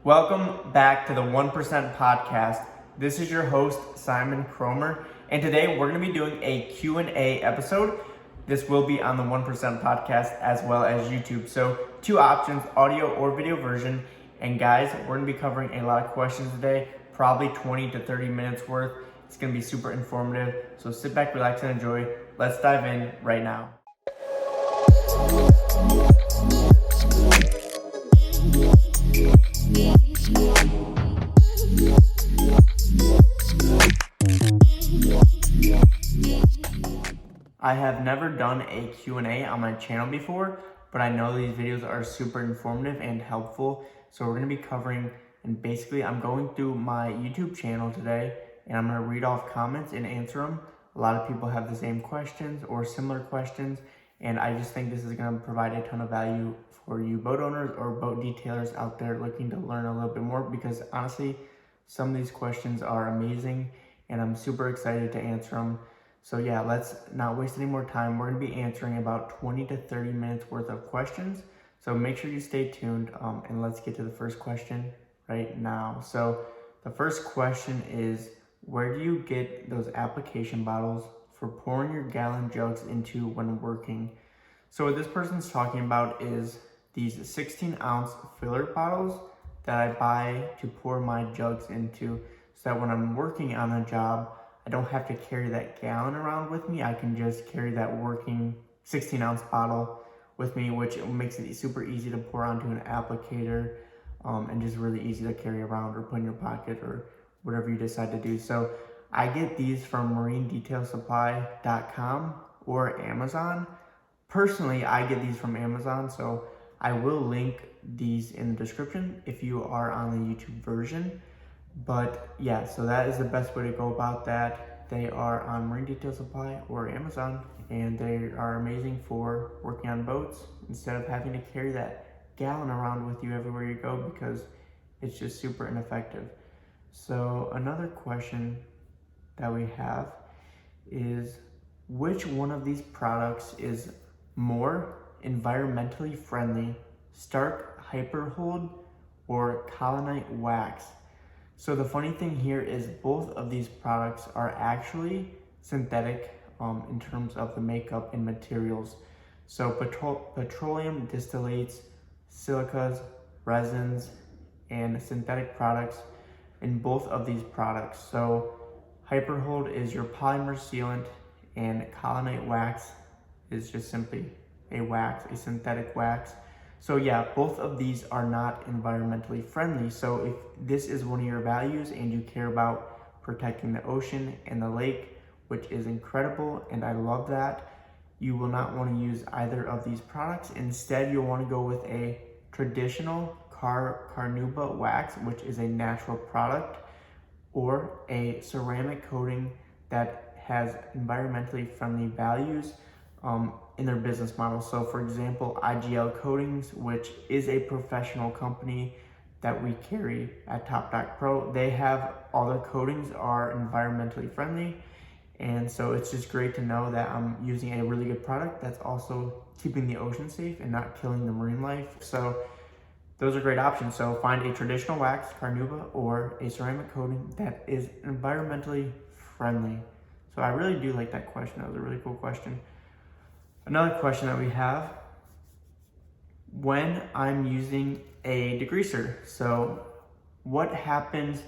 Welcome back to the 1% podcast. This is your host, Simon Cromer, and today we're going to be doing a Q&A episode. This will be on the 1% podcast as well as YouTube. So two options, audio or video version. And guys, we're going to be covering a lot of questions today, probably 20 to 30 minutes worth. It's going to be super informative. So sit back, relax, and enjoy. Let's dive in right now. I have never done a Q&A on my channel before, but I know these videos are super informative and helpful. So we're going to be covering, and basically I'm going through my YouTube channel today and I'm going to read off comments and answer them. A lot of people have the same questions or similar questions, and I just think this is going to provide a ton of value for you boat owners or boat detailers out there looking to learn a little bit more, because honestly, some of these questions are amazing and I'm super excited to answer them. So yeah, let's not waste any more time. We're going to be answering about 20 to 30 minutes worth of questions. So make sure you stay tuned, and let's get to the first question right now. So the first question is, where do you get those application bottles for pouring your gallon jugs into when working? So what this person's talking about is these 16-ounce filler bottles that I buy to pour my jugs into, so that when I'm working on a job, I don't have to carry that gallon around with me. I can just carry that working 16-ounce bottle with me, which makes it super easy to pour onto an applicator, and just really easy to carry around or put in your pocket or whatever you decide to do. So I get these from marinedetailsupply.com or Amazon. Personally, I get these from Amazon, so I will link these in the description if you are on the YouTube version. But yeah, so that is the best way to go about that. They are on Marine Detail Supply or Amazon, and they are amazing for working on boats instead of having to carry that gallon around with you everywhere you go, because it's just super ineffective. So another question that we have is, which one of these products is more environmentally friendly, Starke Hyper Hold or Collinite Wax? So the funny thing here is both of these products are actually synthetic in terms of the makeup and materials. So petroleum distillates, silicas, resins, and synthetic products in both of these products. So Hyperhold is your polymer sealant, and Collinite Wax is just simply a wax, a synthetic wax. So yeah, both of these are not environmentally friendly. So if this is one of your values and you care about protecting the ocean and the lake, which is incredible, and I love that, you will not want to use either of these products. Instead, you'll want to go with a traditional carnauba wax, which is a natural product, or a ceramic coating that has environmentally friendly values in their business model. So for example, IGL Coatings, which is a professional company that we carry at topdockpro, they have all their coatings are environmentally friendly. And so it's just great to know that I'm using a really good product that's also keeping the ocean safe and not killing the marine life. So those are great options. So find a traditional wax, carnauba, or a ceramic coating that is environmentally friendly. So I really do like that question. That was a really cool question. Another question that we have, when I'm using a degreaser, so what happens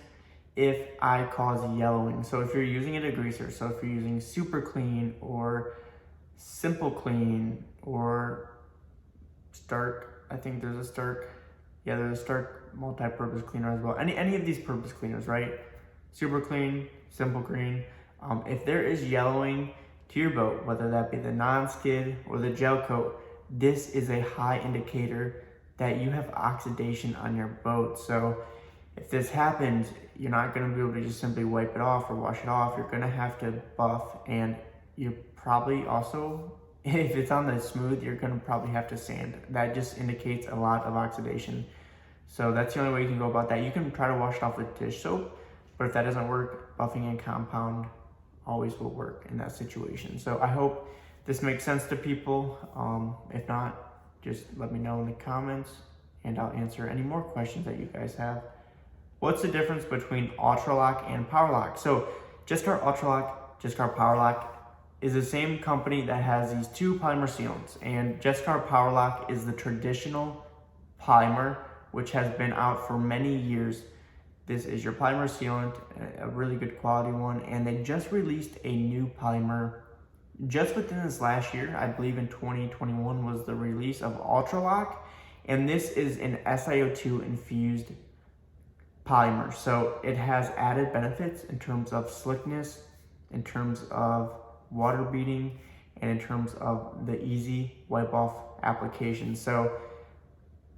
if I cause yellowing? So if you're using a degreaser, so if you're using Super Clean or Simple Clean or Starke, I think there's a Starke, yeah, there's a Starke multi-purpose cleaner as well. Any of these purpose cleaners, right? Super Clean, Simple Clean. If there is yellowing to your boat, whether that be the non-skid or the gel coat, this is a high indicator that you have oxidation on your boat. So if this happens, you're not going to be able to just simply wipe it off or wash it off. You're going to have to buff, and you probably also, if it's on the smooth, you're going to probably have to sand. That just indicates a lot of oxidation. So that's the only way you can go about that. You can try to wash it off with dish soap, but if that doesn't work, buffing and compound always will work in that situation. So I hope this makes sense to people. If not, just let me know in the comments, and I'll answer any more questions that you guys have. What's the difference between Ultralock and Powerlock? So Jescar Ultralock, Jescar Powerlock is the same company that has these two polymer sealants, and Jescar Powerlock is the traditional polymer which has been out for many years. This is your polymer sealant, a really good quality one, and they just released a new polymer just within this last year. I believe in 2021 was the release of Ultralock, and this is an SiO2 infused polymer. So it has added benefits in terms of slickness, in terms of water beading, and in terms of the easy wipe off application. So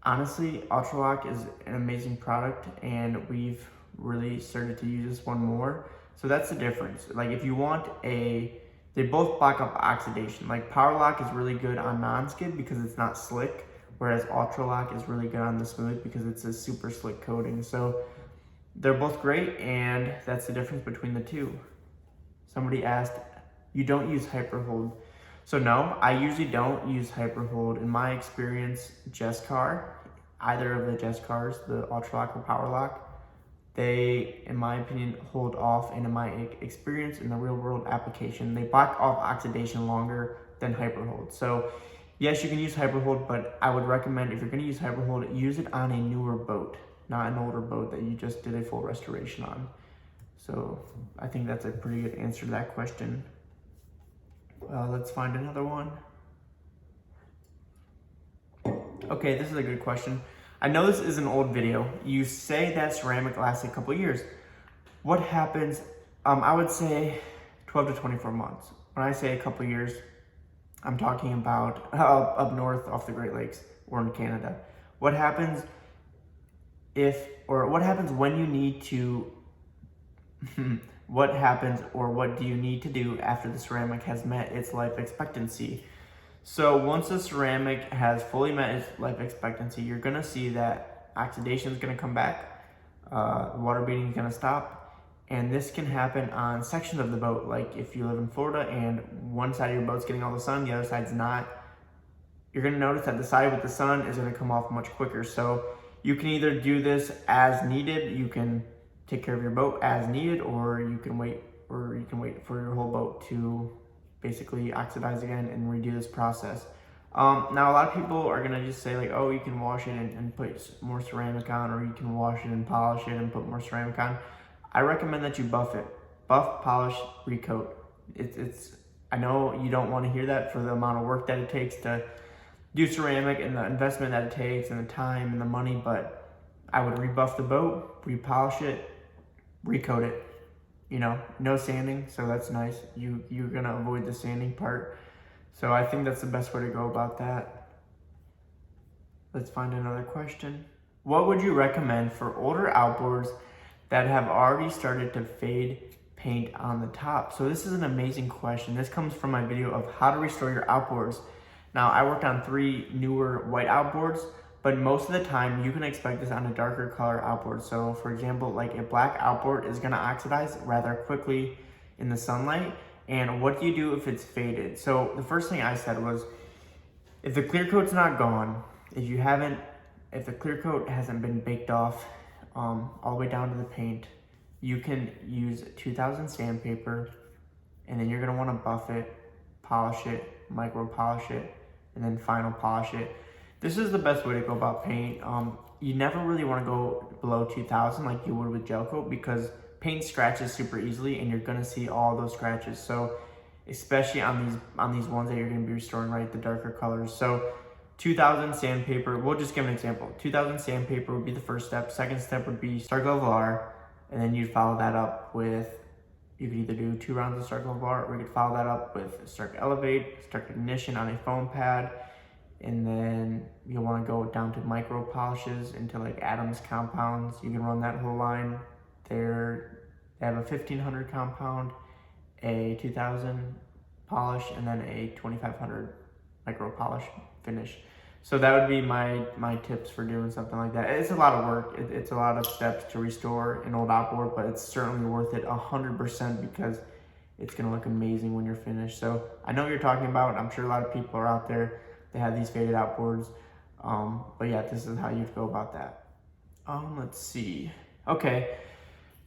honestly, Ultralock is an amazing product, and we've really started to use this one more. So that's the difference. Like if you want they both block up oxidation. Like Powerlock is really good on non-skid because it's not slick, whereas Ultralock is really good on the smooth because it's a super slick coating. So they're both great, and that's the difference between the two. Somebody asked, you don't use Hyper Hold. So no, I usually don't use Hyper Hold. In my experience, Jescar, either of the Jescars, the Ultralock or Powerlock, they, in my opinion, hold off, and in my experience in the real world application, they block off oxidation longer than Hyper Hold. So yes, you can use Hyper Hold, but I would recommend if you're gonna use Hyper Hold, use it on a newer boat, not an older boat that you just did a full restoration on. So I think that's a pretty good answer to that question. Let's find another one. Okay, this is a good question. I know this is an old video. You say that ceramic lasts a couple years. What happens? I would say 12 to 24 months. When I say a couple years, I'm talking about up north off the Great Lakes or in Canada. What happens what happens when you need to, what happens or what do you need to do after the ceramic has met its life expectancy? So once the ceramic has fully met its life expectancy, you're gonna see that oxidation is gonna come back, water beading is gonna stop, and this can happen on sections of the boat. Like if you live in Florida and one side of your boat's getting all the sun, the other side's not, you're gonna notice that the side with the sun is gonna come off much quicker. So you can either do this as needed, you can take care of your boat as needed, or you can wait for your whole boat to basically oxidize again and redo this process. Now a lot of people are gonna just say like, oh, you can wash it and put more ceramic on, or you can wash it and polish it and put more ceramic on. I recommend that you buff it. Buff, polish, recoat. I know you don't want to hear that for the amount of work that it takes to do ceramic and the investment that it takes and the time and the money, but I would rebuff the boat, repolish it, recoat it. You know, no sanding, so that's nice. You're gonna avoid the sanding part. So I think that's the best way to go about that. Let's find another question. What would you recommend for older outboards that have already started to fade paint on the top? So this is an amazing question. This comes from my video of how to restore your outboards. Now I worked on 3 newer white outboards, but most of the time you can expect this on a darker color outboard. So for example, like a black outboard is gonna oxidize rather quickly in the sunlight. And what do you do if it's faded? So the first thing I said was, if the clear coat's not gone, if the clear coat hasn't been baked off all the way down to the paint, you can use 2000 sandpaper, and then you're gonna wanna buff it, polish it, micro polish it, and then final polish it. This is the best way to go about paint. You never really want to go below 2000 like you would with gel coat, because paint scratches super easily and you're going to see all those scratches. So especially on these ones that you're going to be restoring, right, the darker colors. So 2000 sandpaper, we'll just give an example. 2000 sandpaper would be the first step. Second step would be Starke Hyper, and then you'd follow that up with, you could either do 2 rounds of Starke Hyper, or you could follow that up with Starke Elevate, Starke Ignition on a foam pad. And then you'll want to go down to micro polishes into like Adams compounds. You can run that whole line. They have a 1500 compound, a 2000 polish, and then a 2500 micro polish finish. So that would be my tips for doing something like that. It's a lot of work. It's a lot of steps to restore an old outboard, but it's certainly worth it 100% because it's going to look amazing when you're finished. So I know what you're talking about. I'm sure a lot of people are out there. They have these faded outboards. But yeah, this is how you'd go about that. Let's see. Okay,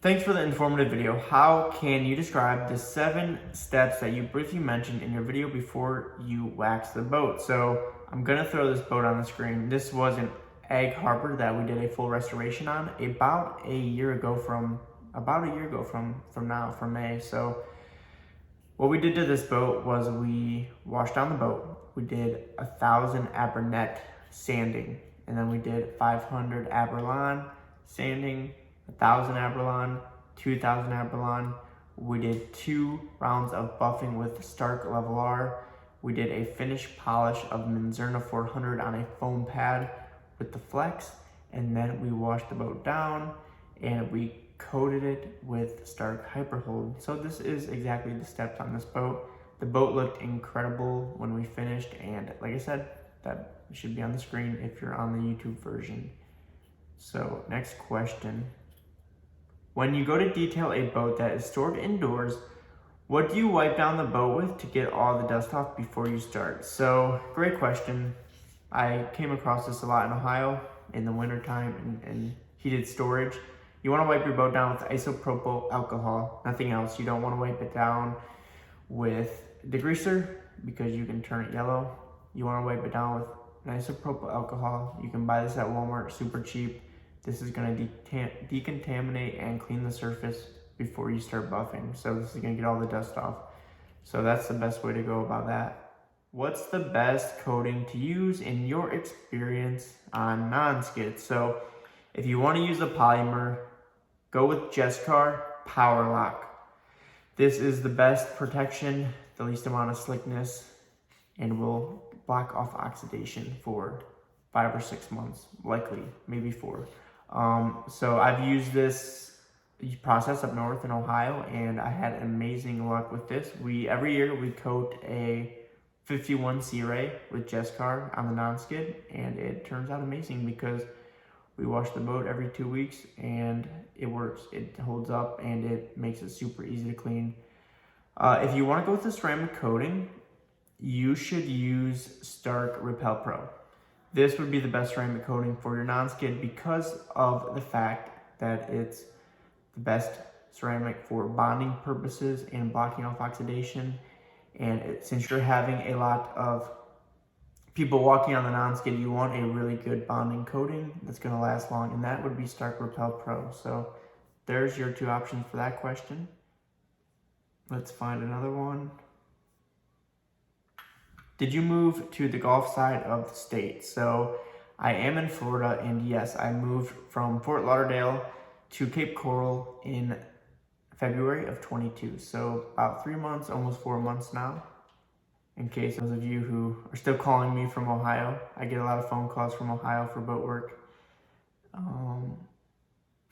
thanks for the informative video. How can you describe the 7 steps that you briefly mentioned in your video before you wax the boat? So I'm gonna throw this boat on the screen. This was an Egg Harbor that we did a full restoration on about a year ago from now, from May. So what we did to this boat was we washed down the boat. We did 1,000 Abernet sanding, and then we did 500 Aberlon sanding, 1,000 Aberlon, 2,000 Aberlon. We did 2 rounds of buffing with Starke Levelar. We did a finish polish of Minzerna 400 on a foam pad with the flex, and then we washed the boat down and we coated it with Starke Hyper Hold. So this is exactly the steps on this boat. The boat looked incredible when we finished, and like I said, that should be on the screen if you're on the YouTube version. So next question. When you go to detail a boat that is stored indoors, what do you wipe down the boat with to get all the dust off before you start? So great question. I came across this a lot in Ohio in the wintertime and heated storage. You want to wipe your boat down with isopropyl alcohol, nothing else. You don't want to wipe it down with degreaser because you can turn it yellow. You want to wipe it down with an isopropyl alcohol. You can buy this at Walmart, super cheap. This is going to decontaminate and clean the surface before you start buffing. So this is going to get all the dust off. So that's the best way to go about that. What's the best coating to use in your experience on non-skid? So if you want to use a polymer, go with Jescar Powerlock. This is the best protection, the least amount of slickness, and will block off oxidation for 5 or 6 months, likely, maybe 4. So I've used this process up north in Ohio, and I had amazing luck with this. Every year we coat a 51 Sea Ray with Jescar on the non-skid, and it turns out amazing because we wash the boat every 2 weeks and it works. It holds up and it makes it super easy to clean. If you want to go with the ceramic coating, you should use Starke Repel Pro. This would be the best ceramic coating for your non-skid because of the fact that it's the best ceramic for bonding purposes and blocking off oxidation. And since you're having a lot of people walking on the non-skid, you want a really good bonding coating that's going to last long, and that would be Starke Repel Pro. So there's your 2 options for that question. Let's find another one. Did you move to the Gulf side of the state? So I am in Florida, and yes, I moved from Fort Lauderdale to Cape Coral in February of 22. So about 3 months, almost 4 months now. In case those of you who are still calling me from Ohio, I get a lot of phone calls from Ohio for boat work.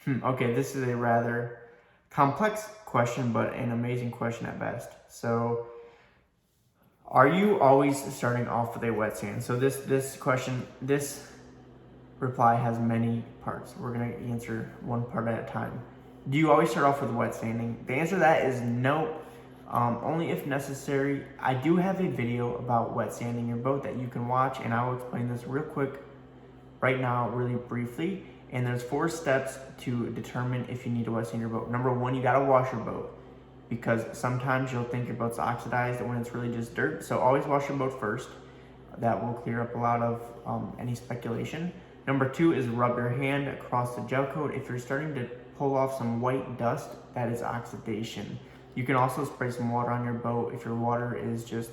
Okay, this is a rather complex question, but an amazing question at best. So, are you always starting off with a wet sand? So this reply has many parts. We're gonna answer one part at a time. Do you always start off with wet sanding? The answer to that is no. Only if necessary. I do have a video about wet sanding your boat that you can watch, and I will explain this real quick right now, really briefly. And there's 4 steps to determine if you need to wet sand your boat. Number 1, you gotta wash your boat, because sometimes you'll think your boat's oxidized when it's really just dirt. So always wash your boat first. That will clear up a lot of any speculation. Number 2 is rub your hand across the gel coat. If you're starting to pull off some white dust, that is oxidation. You can also spray some water on your boat if your water is just,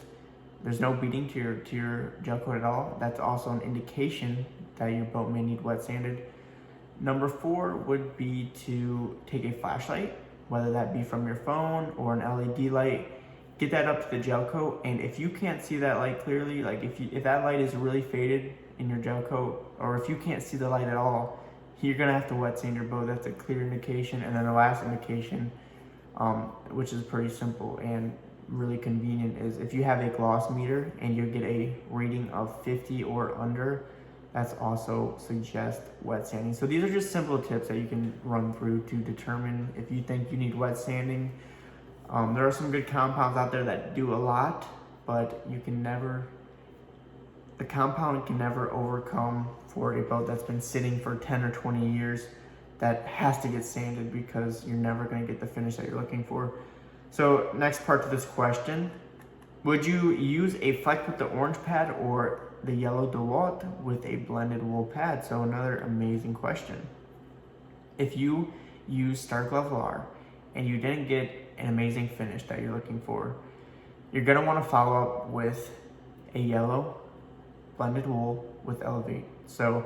there's no beading to your gel coat at all. That's also an indication that your boat may need wet sanded. Number 4 would be to take a flashlight, whether that be from your phone or an LED light. Get that up to the gel coat, and if you can't see that light clearly, like if that light is really faded in your gel coat, or if you can't see the light at all, you're gonna have to wet sand your boat. That's a clear indication. And then the last indication, which is pretty simple and really convenient, is if you have a gloss meter and you get a reading of 50 or under, that's also suggest wet sanding. So these are just simple tips that you can run through to determine if you think you need wet sanding. There are some good compounds out there that do a lot, but you can never the compound can never overcome for a boat that's been sitting for 10 or 20 years that has to get sanded, because you're never going to get the finish that you're looking for. So next part to this question, would you use a fleck with the orange pad or the yellow DeWalt with a blended wool pad? So another amazing question. If you use Starke Hyper and you didn't get an amazing finish that you're looking for, you're going to want to follow up with a yellow blended wool with Elevate. So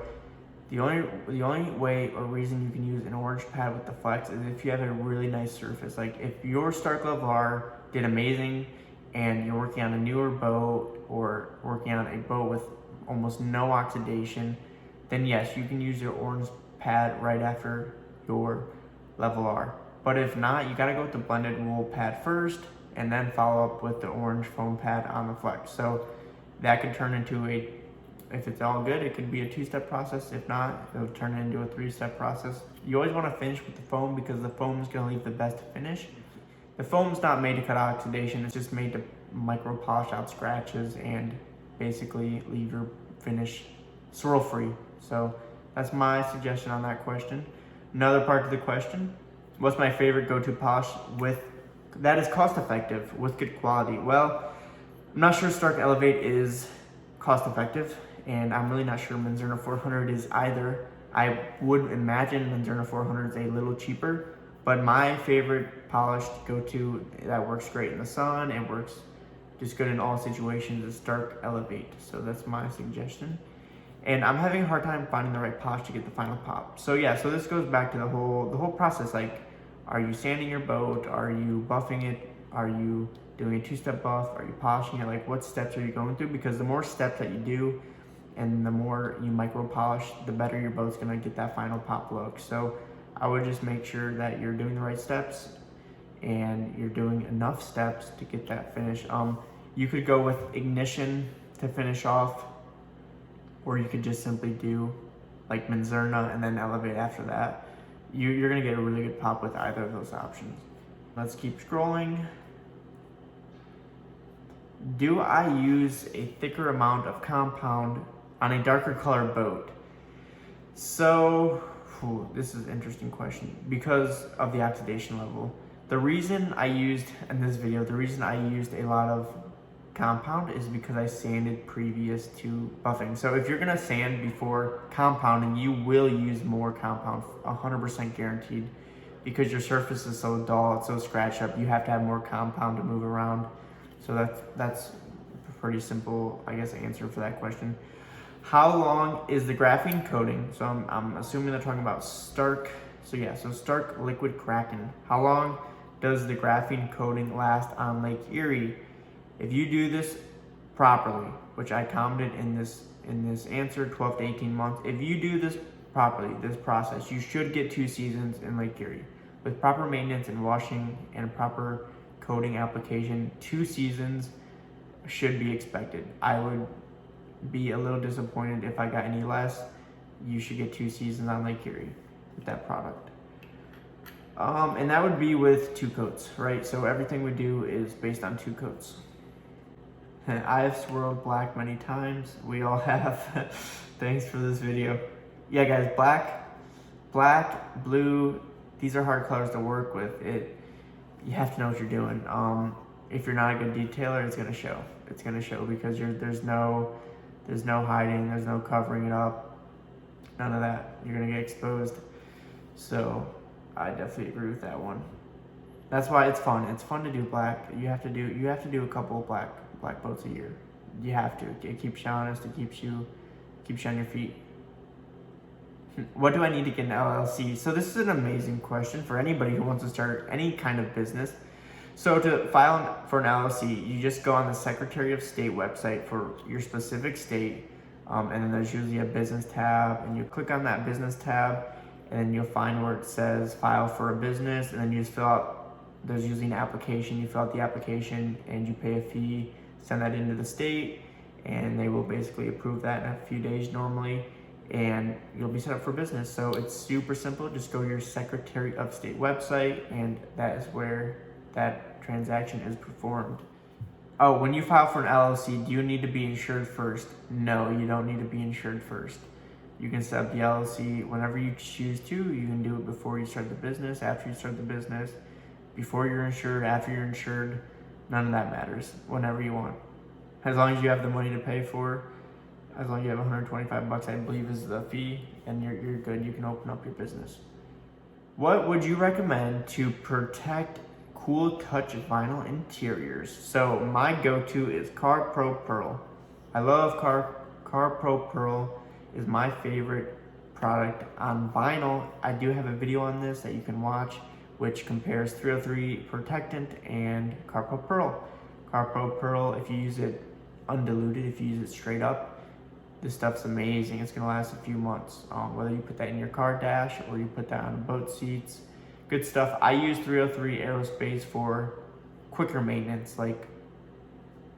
the only way or reason you can use an orange pad with the flex is if you have a really nice surface. Like if your Starke Hyper did amazing and you're working on a newer boat or working on a boat with almost no oxidation, then yes, you can use your orange pad right after your level R. But if not, you gotta go with the blended wool pad first and then follow up with the orange foam pad on the flex. So that could turn into if it's all good, it could be a 2-step process. If not, it'll turn into a 3-step process. You always wanna finish with the foam because the foam is gonna leave the best finish. The foam's not made to cut oxidation, it's just made to micro polish out scratches and basically leave your finish swirl free. So that's my suggestion on that question. Another part of the question, what's my favorite go-to polish that is cost effective with good quality? Well, I'm not sure Starke Elevate is cost effective, and I'm really not sure Menzerna 400 is either. I would imagine Menzerna 400 is a little cheaper, but my favorite polish to go to that works great in the sun, it works just good in all situations, is Starke Elevate. So that's my suggestion. And I'm having a hard time finding the right polish to get the final pop. So yeah, so this goes back to the whole process. Like, are you sanding your boat? Are you buffing it? Are you doing a 2-step buff? Are you polishing it? Like, what steps are you going through? Because the more steps that you do and the more you micro polish, the better your boat's gonna get that final pop look. So I would just make sure that you're doing the right steps and you're doing enough steps to get that finish. You could go with ignition to finish off, or you could just simply do like Menzerna and then Elevate after that. You're gonna get a really good pop with either of those options. Let's keep scrolling. Do I use a thicker amount of compound on a darker color boat? So, this is an interesting question because of the oxidation level. The reason I used a lot of compound is because I sanded previous to buffing. So if you're gonna sand before compounding, you will use more compound, 100% guaranteed, because your surface is so dull, it's so scratched up, you have to have more compound to move around. So that's a pretty simple, I guess, answer for that question. How long is the graphene coating? So I'm assuming they're talking about Starke. So yeah, so Starke liquid kraken. How long does the graphene coating last on Lake Eriet? If you do this properly, which I commented in this answer, 12 to 18 months, if you do this properly, this process, you should get 2 seasons in Lake Eriet. With proper maintenance and washing and proper coating application, 2 seasons should be expected. I would be a little disappointed if I got any less. You should get 2 seasons on Lake Eriet with that product. And that would be with 2 coats, right? So everything we do is based on 2 coats. I have swirled black many times. We all have. Thanks for this video. Yeah, guys, black, blue, these are hard colors to work with. You have to know what you're doing. If you're not a good detailer, it's gonna show. It's gonna show because there's no hiding, there's no covering it up, none of that. You're gonna get exposed. So I definitely agree with that one. That's why it's fun. It's fun to do black. You have to do a couple of black boats a year. You have to. It keeps you honest. It keeps you on your feet. What do I need to get an LLC? So this is an amazing question for anybody who wants to start any kind of business. So to file for an LLC, you just go on the Secretary of State website for your specific state, and then there's usually a business tab, and you click on that business tab, and then you'll find where it says file for a business, and then you just fill out, there's usually an application, you fill out the application, and you pay a fee, send that into the state, and they will basically approve that in a few days normally, and you'll be set up for business. So it's super simple. Just go to your Secretary of State website, and that is where that transaction is performed. Oh, when you file for an LLC, do you need to be insured first? No, you don't need to be insured first. You can set up the LLC whenever you choose to. You can do it before you start the business, after you start the business, before you're insured, after you're insured. None of that matters. Whenever you want. As long as you have the money to pay for, as long as you have 125 bucks, I believe is the fee, and you're good. You can open up your business. What would you recommend to protect cool touch vinyl interiors? So my go-to is Car Pro Pearl. I love Car Pro Pearl is my favorite product on vinyl. I do have a video on this that you can watch, which compares 303 protectant and Car Pro Pearl. Car Pro Pearl, if you use it undiluted, if you use it straight up, this stuff's amazing. It's gonna last a few months. Whether you put that in your car dash or you put that on boat seats, good stuff. I use 303 Aerospace for quicker maintenance, like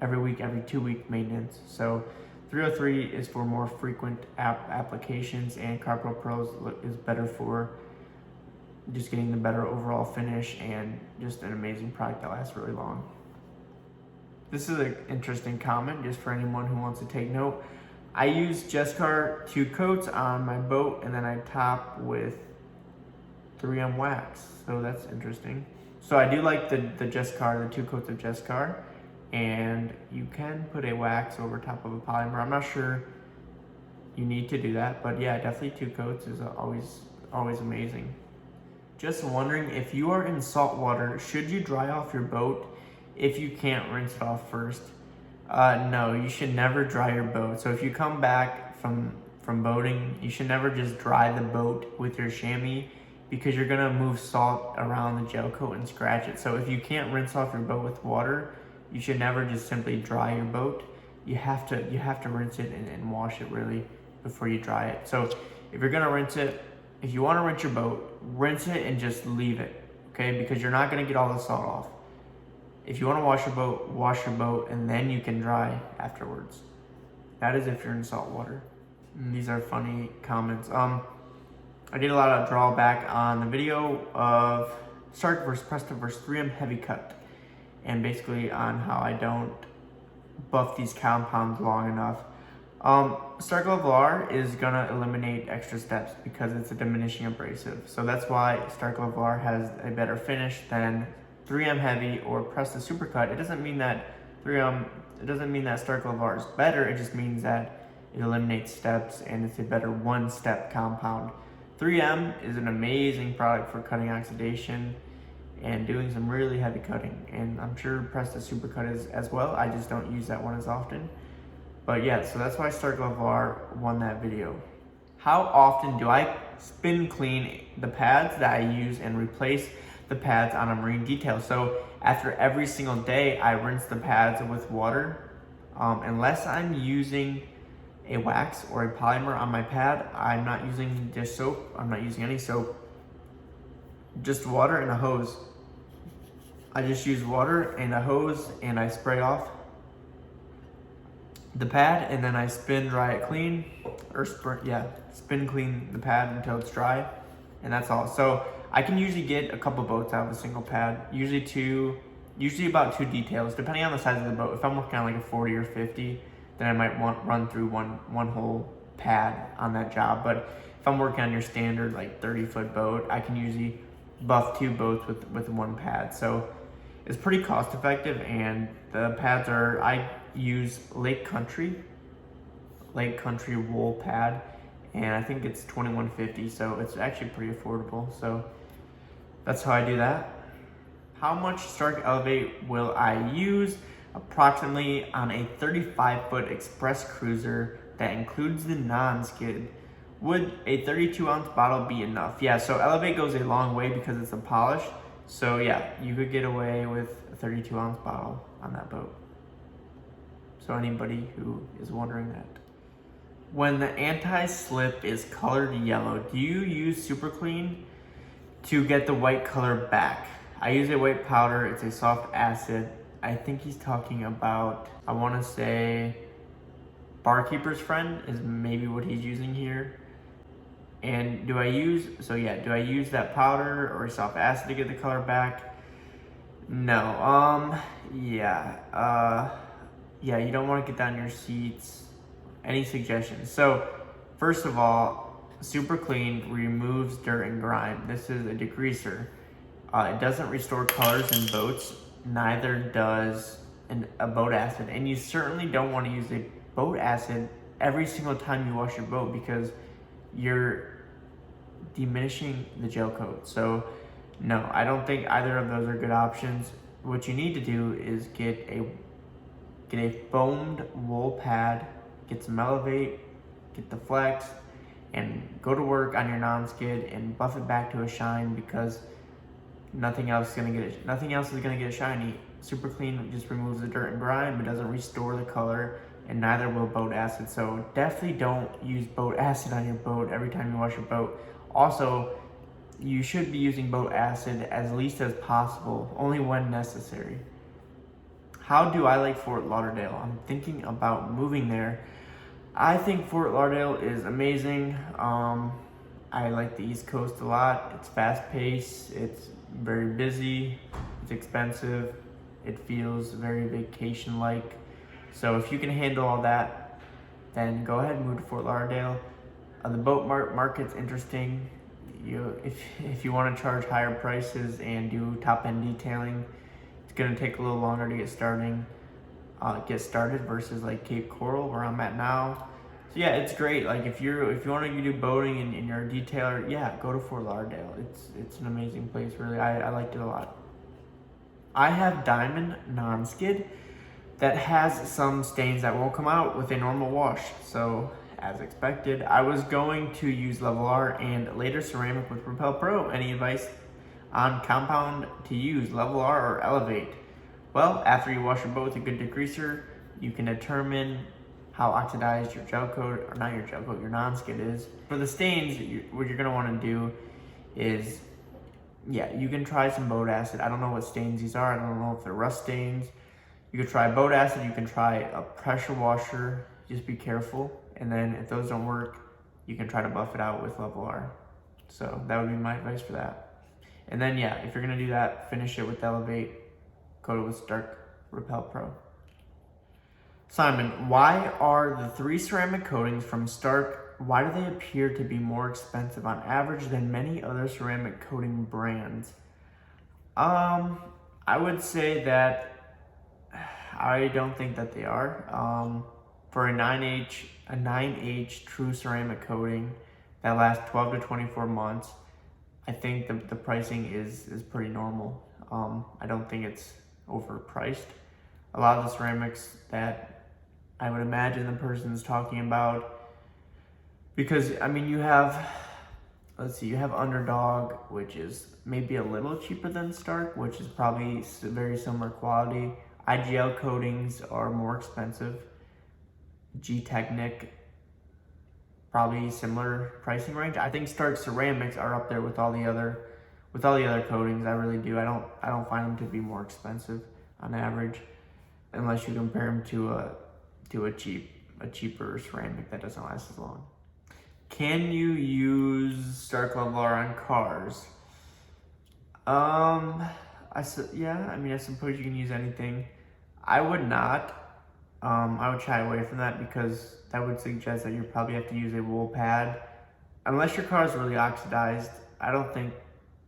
every week, every 2 week maintenance. So 303 is for more frequent applications, and Car Pro Pearl is better for just getting the better overall finish and just an amazing product that lasts really long. This is an interesting comment just for anyone who wants to take note. I use Jescar 2 coats on my boat, and then I top with 3M wax. So that's interesting. So I do like the Jescar, the 2 coats of Jescar, and you can put a wax over top of a polymer. I'm not sure you need to do that, but yeah, definitely 2 coats is always amazing. Just wondering, if you are in salt water, should you dry off your boat if you can't rinse it off first? No, you should never dry your boat. So if you come back from boating, you should never just dry the boat with your chamois, because you're gonna move salt around the gel coat and scratch it. So if you can't rinse off your boat with water, you should never just simply dry your boat. You have to rinse it and wash it really before you dry it. So if you're gonna rinse it, if you wanna rinse your boat, rinse it and just leave it, okay? Because you're not gonna get all the salt off. If you want to wash your boat, and then you can dry afterwards. That is if you're in salt water. And these are funny comments. I did a lot of drawback on the video of Starke versus Presto versus 3M heavy cut, and basically on how I don't buff these compounds long enough. Starke Hyper is gonna eliminate extra steps because it's a diminishing abrasive. So that's why Starke Hyper has a better finish than 3M heavy or Presto supercut. It doesn't mean that Starke Hyper is better. It just means that it eliminates steps and it's a better one-step compound. 3M is an amazing product for cutting oxidation and doing some really heavy cutting, and I'm sure Presto supercut is as well. I just don't use that one as often. But yeah, so that's why Starke Hyper won that video. How often do I spin clean the pads that I use and replace the pads on a marine detail? So after every single day, I rinse the pads with water. Unless I'm using a wax or a polymer on my pad, I'm not using dish soap. I'm not using any soap. Just water and a hose. I just use water and a hose, and I spray off the pad, and then I spin dry it clean, or spin clean the pad until it's dry, and that's all. So I can usually get a couple boats out of a single pad, usually about 2 details, depending on the size of the boat. If I'm working on like a 40 or 50, then I might run through one whole pad on that job. But if I'm working on your standard like 30-foot boat, I can usually buff 2 boats with 1 pad. So it's pretty cost effective, and the pads I use Lake Country wool pad, and I think it's $21.50, so it's actually pretty affordable. So that's how I do that. How much Starke Elevate will I use? Approximately on a 35-foot express cruiser that includes the non-skid. Would a 32-ounce bottle be enough? Yeah, so Elevate goes a long way because it's a polish. So yeah, you could get away with a 32-ounce bottle on that boat. So anybody who is wondering that. When the anti-slip is colored yellow, do you use Super Clean to get the white color back? I use a white powder. It's a soft acid. I think he's talking about, I want to say, Barkeeper's Friend is maybe what he's using here. And do I use that powder or soft acid to get the color back? No, yeah, you don't want to get down your seats. Any suggestions? So, first of all, super clean removes dirt and grime. This is a degreaser. It doesn't restore colors in boats, neither does a boat acid. And you certainly don't want to use a boat acid every single time you wash your boat because you're diminishing the gel coat. So no, I don't think either of those are good options. What you need to do is get a foamed wool pad, get some Elevate, get the Flex, and go to work on your non-skid and buff it back to a shine because nothing else is gonna get shiny. Super clean just removes the dirt and grime. It doesn't restore the color, and neither will boat acid. So definitely don't use boat acid on your boat every time you wash your boat. Also, you should be using boat acid as least as possible, only when necessary. How do I like Fort Lauderdale? I'm thinking about moving there. I think Fort Lauderdale is amazing. I like the East Coast a lot. It's fast paced, it's very busy, it's expensive, it feels very vacation-like. So if you can handle all that, then go ahead and move to Fort Lauderdale. The boat market's interesting. If you want to charge higher prices and do top-end detailing, it's going to take a little longer to get started versus like Cape Coral where I'm at now. So yeah, it's great. Like if you want to do boating and you're a detailer, yeah, go to Fort Lauderdale. It's an amazing place, really. I liked it a lot. I have Diamond non-skid that has some stains that won't come out with a normal wash. So as expected, I was going to use Level R and later ceramic with Propel Pro. Any advice on compound to use, Level R or Elevate? Well, after you wash your boat with a good degreaser, you can determine how oxidized your gel coat, or not your gel coat, your non-skid is. For the stains, what you're gonna wanna do is, yeah, you can try some boat acid. I don't know what stains these are. I don't know if they're rust stains. You could try boat acid, you can try a pressure washer, just be careful. And then if those don't work, you can try to buff it out with Level R. So that would be my advice for that. And then yeah, if you're gonna do that, finish it with Elevate, coat it with Starke Repel Pro. Simon, why are the 3 ceramic coatings from Starke, why do they appear to be more expensive on average than many other ceramic coating brands? I would say that I don't think that they are. For a 9H true ceramic coating that lasts 12 to 24 months, I think the pricing is pretty normal. I don't think it's overpriced. A lot of the ceramics that I would imagine the person's talking about, because I mean you have Underdog, which is maybe a little cheaper than Starke, which is probably very similar quality. IGL coatings are more expensive. G-Technic, probably similar pricing range. I think Starke ceramics are up there with all the other coatings. I really do. I don't find them to be more expensive on average, unless you compare them to a cheaper ceramic that doesn't last as long. Can you use Starke Level R on cars? Yeah, I mean, I suppose you can use anything. I would not. I would shy away from that because that would suggest that you probably have to use a wool pad. Unless your car is really oxidized, I don't think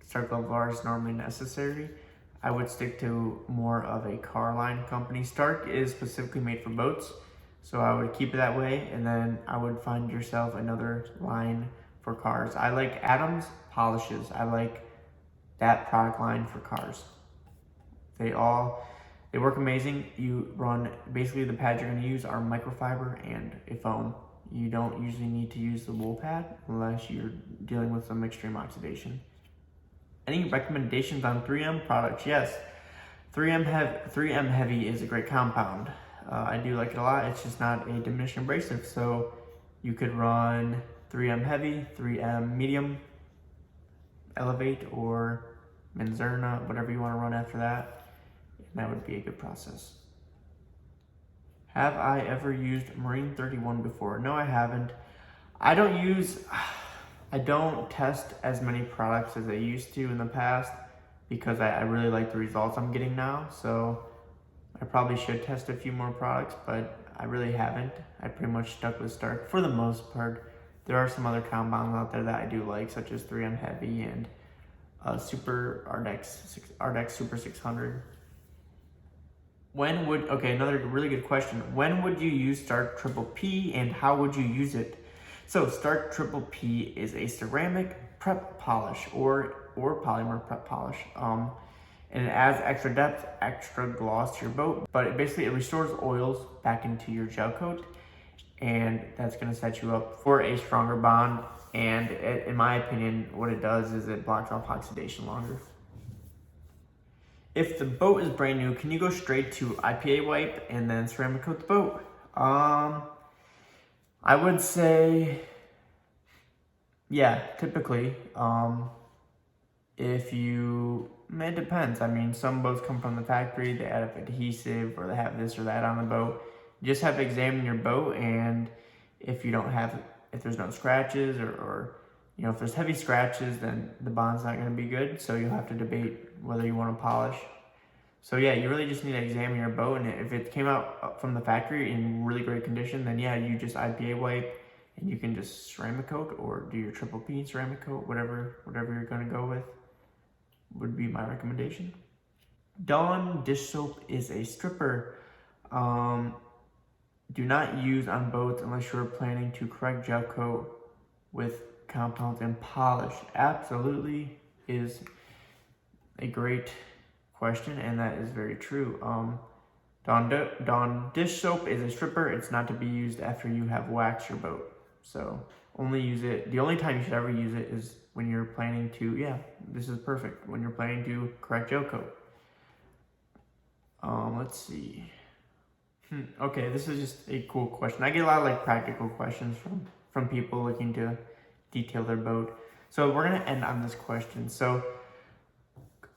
Starke Level R is normally necessary. I would stick to more of a car line company. Starke is specifically made for boats, so I would keep it that way, and then I would find yourself another line for cars. I like Adams polishes. I like that product line for cars. They work amazing. You run, basically the pads you're gonna use are microfiber and a foam. You don't usually need to use the wool pad unless you're dealing with some extreme oxidation. Any recommendations on 3M products? Yes, 3M Heavy is a great compound. I do like it a lot. It's just not a diminishing abrasive. So you could run 3M Heavy, 3M Medium, Elevate, or Menzerna, whatever you want to run after that. That would be a good process. Have I ever used Marine 31 before? No, I haven't. I don't test as many products as I used to in the past because I really like the results I'm getting now. So I probably should test a few more products, but I really haven't. I pretty much stuck with Starke for the most part. There are some other compounds out there that I do like, such as 3M Heavy and Super Ardex Super 600. Another really good question. When would you use Starke Triple P and how would you use it? So Starke Triple P is a ceramic prep polish or polymer prep polish. And it adds extra depth, extra gloss to your boat, but it restores oils back into your gel coat, and that's gonna set you up for a stronger bond. And in my opinion, what it does is it blocks off oxidation longer. If the boat is brand new, can you go straight to IPA wipe and then ceramic coat the boat? I would say, yeah, typically. It depends. I mean, some boats come from the factory, they add up adhesive or they have this or that on the boat. You just have to examine your boat, and if there's no scratches or if there's heavy scratches, then the bond's not gonna be good. So you'll have to debate whether you want to polish. So yeah, you really just need to examine your boat, and if it came out from the factory in really great condition, then yeah, you just IPA wipe and you can just ceramic coat or do your triple P ceramic coat, whatever you're gonna go with would be my recommendation. Dawn dish soap is a stripper. Do not use on boats unless you're planning to correct gel coat with compounds and polish. Absolutely is a great question, and that is very true. Dawn dish soap is a stripper. It's not to be used after you have waxed your boat. So only use it. The only time you should ever use it is when you're planning to, this is perfect, when you're planning to correct gel coat. Let's see. Okay, this is just a cool question. I get a lot of practical questions from people looking to detail their boat. So we're gonna end on this question. So,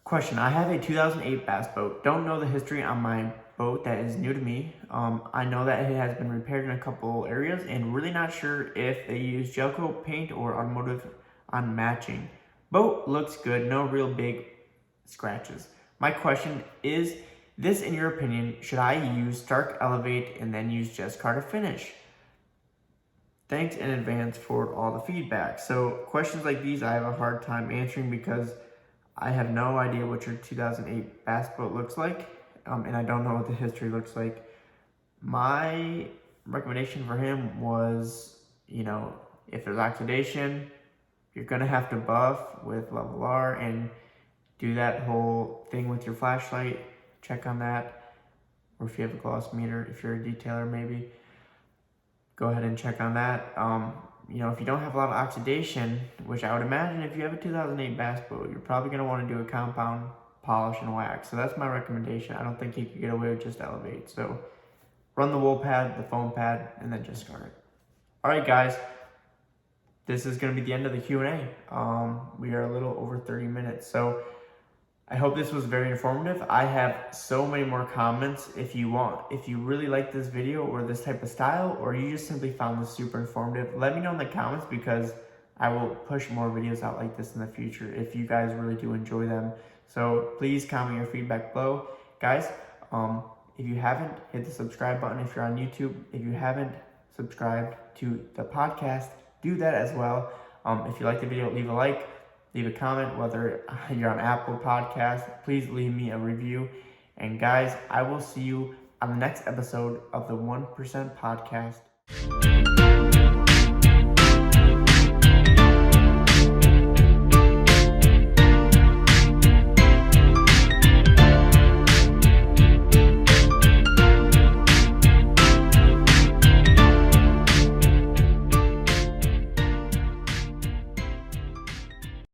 question: I have a 2008 bass boat. Don't know the history on my boat that is new to me. I know that it has been repaired in a couple areas, and really not sure if they use gel coat paint or automotive on matching. Boat looks good, no real big scratches. My question is this: in your opinion, should I use Starke Elevate and then use Jescar to finish? Thanks in advance for all the feedback. So questions like these I have a hard time answering because I have no idea what your 2008 bass boat looks like, and I don't know what the history looks like. My recommendation for him was, if there's oxidation, you're gonna have to buff with level R and do that whole thing with your flashlight. Check on that, or if you have a gloss meter, if you're a detailer, maybe go ahead and check on that. If you don't have a lot of oxidation, which I would imagine if you have a 2008 bass boat, you're probably going to want to do a compound polish and wax. So that's my recommendation. I don't think you could get away with just Elevate. So run the wool pad, the foam pad, and then just scar it. All right, guys, this is going to be the end of the Q&A. We are a little over 30 minutes. So I hope this was very informative. I have so many more comments. If you really like this video or this type of style, or you just simply found this super informative, let me know in the comments, because I will push more videos out like this in the future if you guys really do enjoy them. So please comment your feedback below. Guys, if you haven't, hit the subscribe button if you're on YouTube. If you haven't subscribed to the podcast, do that as well. If you like the video, leave a like. Leave a comment, whether you're on Apple Podcasts. Please leave me a review. And guys, I will see you on the next episode of the 1% Podcast.